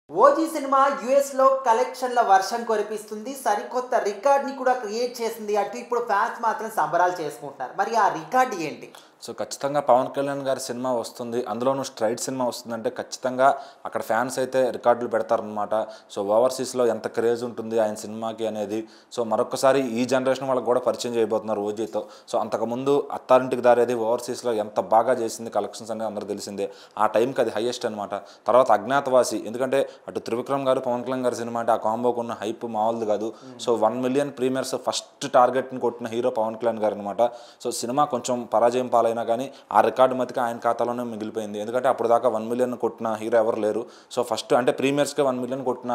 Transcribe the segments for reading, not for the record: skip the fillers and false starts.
OG cinema యూఎస్లో కలెక్షన్ల వర్షం కురిపిస్తుంది. సరికొత్త రికార్డ్‌ని కూడా క్రియేట్ చేసింది. అటు ఇప్పుడు ఫ్యాన్స్ మాత్రం సంబరాలు చేసుకుంటున్నారు. మరి ఆ రికార్డ్ ఏంటి? సో ఖచ్చితంగా పవన్ కళ్యాణ్ గారి సినిమా వస్తుంది. అందులోనూ స్ట్రైట్ సినిమా వస్తుందంటే ఖచ్చితంగా అక్కడ ఫ్యాన్స్ అయితే రికార్డులు పెడతారనమాట. సో ఓవర్సీస్‌లో ఎంత క్రేజ్ ఉంటుంది ఆయన సినిమాకి అనేది. సో మరొకసారి ఈ జనరేషన్ వాళ్ళకి కూడా పరిచయం చేయబోతున్నారు ఓజీతో. సో అంతకుముందు అత్తారింటికి దారేది ఓవర్సీస్‌లో ఎంత బాగా చేసింది కలెక్షన్స్ అనేది అందరికీ తెలిసిందే. ఆ టైంకి అది హైయెస్ట్ అనమాట. తర్వాత అజ్ఞాతవాసి, ఎందుకంటే అటు త్రివిక్రమ్ గారు, పవన్ కళ్యాణ్ గారి సినిమా అంటే ఆ కాంబోకు ఉన్న హైప్ మామూలుది కాదు. సో 1 మిలియన్ ప్రీమియర్స్ ఫస్ట్ టార్గెట్ని కొట్టిన హీరో పవన్ కళ్యాణ్ గారు అనమాట. సో సినిమా కొంచెం పరాజయం అయినా కానీ ఆ రికార్డు మతికి ఆయన ఖాతాలోనే మిగిలిపోయింది. ఎందుకంటే అప్పుడు దాకా 1 మిలియన్ కొట్టిన హీరో ఎవరు లేరు. సో ఫస్ట్ అంటే ప్రీమియర్స్కే 1 మిలియన్ కొట్టిన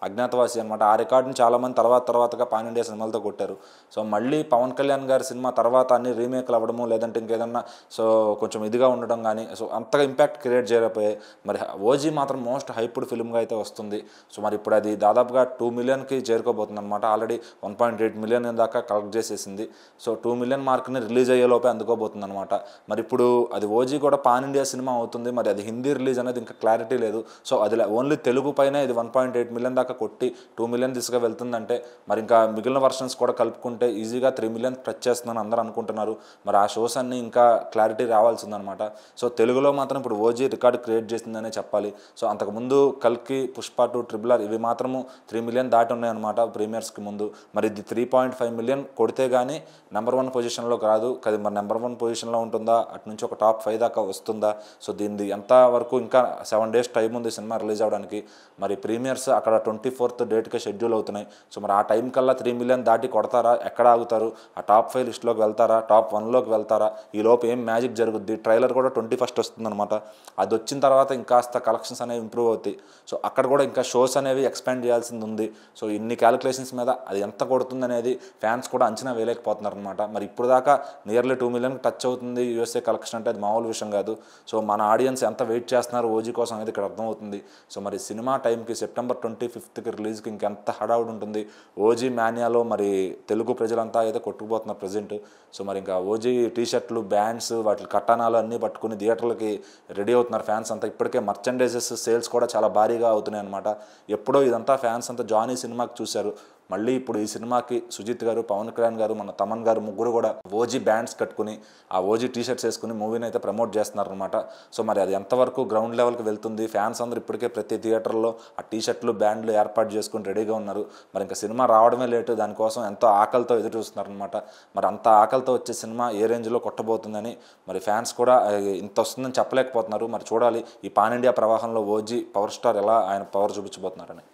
అజ్ఞాతవాసి అనమాట. ఆ రికార్డుని చాలామంది తర్వాతగా పాన్ ఇండియా సినిమాలతో కొట్టారు. సో మళ్ళీ పవన్ కళ్యాణ్ గారి సినిమా తర్వాత అన్ని రీమేక్లు అవ్వడము, లేదంటే ఇంకేదన్నా సో కొంచెం ఇదిగా ఉండడం కానీ సో అంతగా ఇంపాక్ట్ క్రియేట్ చేయలేకపోయాయి. మరి ఓజీ మాత్రం మోస్ట్ హైప్డ్ ఫిల్మ్గా అయితే వస్తుంది. సో మరి ఇప్పుడు అది దాదాపుగా 2 మిలియన్కి చేరుకోబోతుంది అనమాట. ఆల్రెడీ 1.8 మిలియన్ దాకా కలెక్ట్ చేసేసింది. సో 2 మిలియన్ మార్క్ని రిలీజ్ అయ్యేలోపే అందుకోబోతుంది అనమాట. మరి ఇప్పుడు అది ఓజీ కూడా పాన్ ఇండియా సినిమా అవుతుంది. మరి అది హిందీ రిలీజ్ అనేది ఇంకా క్లారిటీ లేదు. సో అది ఓన్లీ తెలుగు పైన ఇది 1.8 మిలియన్ దాకా కొట్టి 2 మిలియన్ దిశగా వెళ్తుందంటే మరి ఇంకా మిగిలిన వర్షన్స్ కూడా కలుపుకుంటే ఈజీగా 3 మిలియన్ టచ్ చేస్తుందని అందరూ అనుకుంటున్నారు. మరి ఆ షోస్ అన్నీ ఇంకా క్లారిటీ రావాల్సిందనమాట. సో తెలుగులో మాత్రం ఇప్పుడు ఓజీ రికార్డు క్రియేట్ చేసిందనే చెప్పాలి. సో అంతకుముందు కల్కి, పుష్ప 2, ట్రిపుల్ ఆర్ ఇవి మాత్రము 3 మిలియన్ దాటి ఉన్నాయన్నమాట ప్రీమియర్స్కి ముందు. మరి ఇది 3.5 మిలియన్ కొడితే కానీ నెంబర్ 1 పొజిషన్లోకి రాదు. అది మరి నెంబర్ 1 పొజిషన్లో ఉంటుందా, అటు నుంచి ఒక టాప్ 5 దాకా వస్తుందా? సో దీనిది ఎంత వరకు ఇంకా 7 డేస్ టైం ఉంది సినిమా రిలీజ్ అవ్వడానికి. మరి ప్రీమియర్స్ అక్కడ 24th డేట్కే షెడ్యూల్ అవుతున్నాయి. సో మరి ఆ టైం కల్లా 3 మిలియన్ దాటి కొడతారా, ఎక్కడ ఆగుతారు, ఆ టాప్ 5 లిస్టులోకి వెళ్తారా, టాప్ 1లోకి వెళ్తారా, ఈ లోపు ఏం మ్యాజిక్ జరుగుద్ది. ట్రైలర్ కూడా 21st వస్తుందన్నమాట. అది వచ్చిన తర్వాత ఇంకాస్త కలెక్షన్స్ అనేవి ఇంప్రూవ్ అవుతాయి. సో అక్కడ కూడా ఇంకా షోస్ అనేవి ఎక్స్పాండ్ చేయాల్సింది ఉంది. సో ఇన్ని క్యాలిక్యులేషన్స్ మీద అది ఎంత కొడుతుంది అనేది ఫ్యాన్స్ కూడా అంచనా వేయలేకపోతున్నారు అనమాట. మరి ఇప్పుడు దాకా నియర్లీ 2 మిలియన్కి టచ్ అవుతుంది యూఎస్ఏ కలెక్షన్ అంటే అది మామూలు విషయం కాదు. సో మన ఆడియన్స్ ఎంత వెయిట్ చేస్తున్నారు ఓజీ కోసం అనేది ఇక్కడ అర్థమవుతుంది. సో మరి సినిమా టైంకి September 25th రిలీజ్కి ఇంకెంత హడావుడి ఉంటుంది. ఓజీ మాన్యాలో మరి తెలుగు ప్రజలంతా అయితే కొట్టుకుపోతున్నారు ప్రజెంట్. సో మరి ఇంకా ఓజీ టీషర్ట్లు, బ్యాండ్స్, వాటి కట్టనాలు అన్నీ పట్టుకుని థియేటర్లకి రెడీ అవుతున్నారు ఫ్యాన్స్ అంతా. ఇప్పటికే మర్చండైజెస్ సేల్స్ కూడా చాలా భారీగా అవుతున్నాయి అనమాట. ఎప్పుడో ఇదంతా ఫ్యాన్స్ అంతా జానీ సినిమాకి చూశారు. మళ్ళీ ఇప్పుడు ఈ సినిమాకి సుజిత్ గారు, పవన్ కళ్యాణ్ గారు, మన తమన్ గారు ముగ్గురు కూడా ఓజీ బ్యాండ్స్ కట్టుకుని ఆ ఓజీ టీషర్ట్స్ వేసుకుని మూవీని అయితే ప్రమోట్ చేస్తున్నారు అనమాట. సో మరి అది ఎంతవరకు గ్రౌండ్ లెవెల్కి వెళ్తుంది. ఫ్యాన్స్ అందరూ ఇప్పటికే ప్రతి థియేటర్లో ఆ టీషర్ట్లు, బ్యాండ్లు ఏర్పాటు చేసుకుని రెడీగా ఉన్నారు. మరి ఇంకా సినిమా రావడమే లేటు. దానికోసం ఎంతో ఆకలితో ఎదురు చూస్తున్నారు అనమాట. మరి అంత ఆకలితో వచ్చే సినిమా ఏ రేంజ్లో కొట్టబోతుందని మరి ఫ్యాన్స్ కూడా ఇంత వస్తుందని చెప్పలేకపోతున్నారు. మరి చూడాలి ఈ పాన్ ఇండియా ప్రవాహంలో ఓజీ పవర్ స్టార్ ఎలా ఆయన పవర్ చూపించబోతున్నారని.